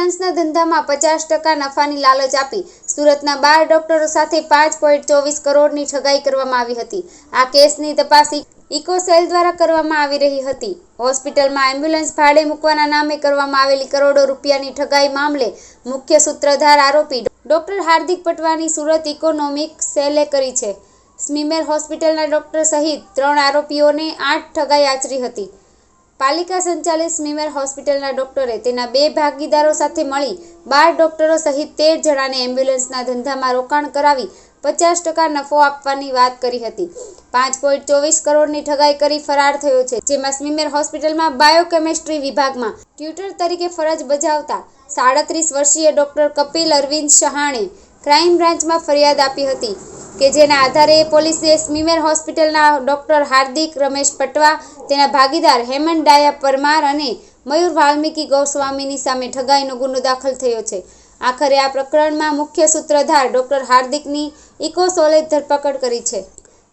એમ્બ્યુલન્સના ધંધામાં 50% નફાની લાલચ આપી સુરતના 12 ડોક્ટરો સાથે 5.24 કરોડની ઠગાઈ કરવામાં આવી હતી। આ કેસની તપાસ ઇકોસેલ દ્વારા કરવામાં આવી રહી હતી। હોસ્પિટલમાં એમ્બ્યુલન્સ ભાડે મૂકવાના નામે કરવામાં આવેલી કરોડો રૂપિયાની ઠગાઈ મામલે મુખ્ય સૂત્રધાર આરોપી ડોક્ટર હાર્દિક પટવાની સુરત ઇકોનોમિક સેલે કરી છે। સ્મીમેર હોસ્પિટલના ડોક્ટર સહિત 3 આરોપીઓને 8 ઠગાઈ આચરી હતી। પાલિકા સંચાલિત સ્મીમેર હોસ્પિટલના ડોક્ટરે તેના 2 ભાગીદારો સાથે મળી 12 ડોક્ટરો સહિત 13 જણાને એમ્બ્યુલન્સના ધંધામાં રોકાણ કરાવી 50% નફો આપવાની વાત કરી હતી। 5.24 કરોડની ઠગાઈ કરી ફરાર થયો છે, જેમાં સ્મીમેર હોસ્પિટલમાં બાયોકેમિસ્ટ્રી વિભાગમાં ટ્યુટર તરીકે ફરજ બજાવતા 37 વર્ષીય ડોક્ટર કપિલ અરવિંદ શહાણે ક્રાઇમ બ્રાન્ચમાં ફરિયાદ આપી હતી કે જેના આધારે પોલીસે સ્મીમેર હોસ્પિટલના ડોક્ટર હાર્દિક રમેશ પટવા, તેના ભાગીદાર હેમંત ડાયા પરમાર અને મયુર વાલ્મીકી ગોસ્વામીની સામે ઠગાઈનો ગુનો દાખલ થયો છે। આખરે આ પ્રકરણમાં મુખ્ય સૂત્રધાર ડોક્ટર હાર્દિકની ઇકોસોલે ધરપકડ કરી છે।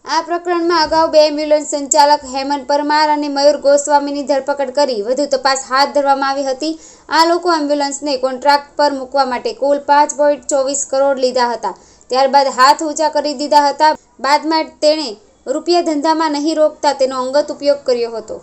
આ પ્રકરણમાં અગાઉ 2 એમ્બ્યુલન્સ સંચાલક હેમંત પરમાર અને મયુર ગોસ્વામીની ધરપકડ કરી વધુ તપાસ હાથ ધરવામાં આવી હતી। આ લોકો એમ્બ્યુલન્સને કોન્ટ્રાક્ટ પર મૂકવા માટે કુલ 5.24 કરોડ લીધા હતા। ત્યારબાદ હાથ ઊંચા કરી દીધા હતા। બાદમાં તેણે રૂપિયા ધંધામાં નહીં રોકતા તેનો અંગત ઉપયોગ કર્યો હતો।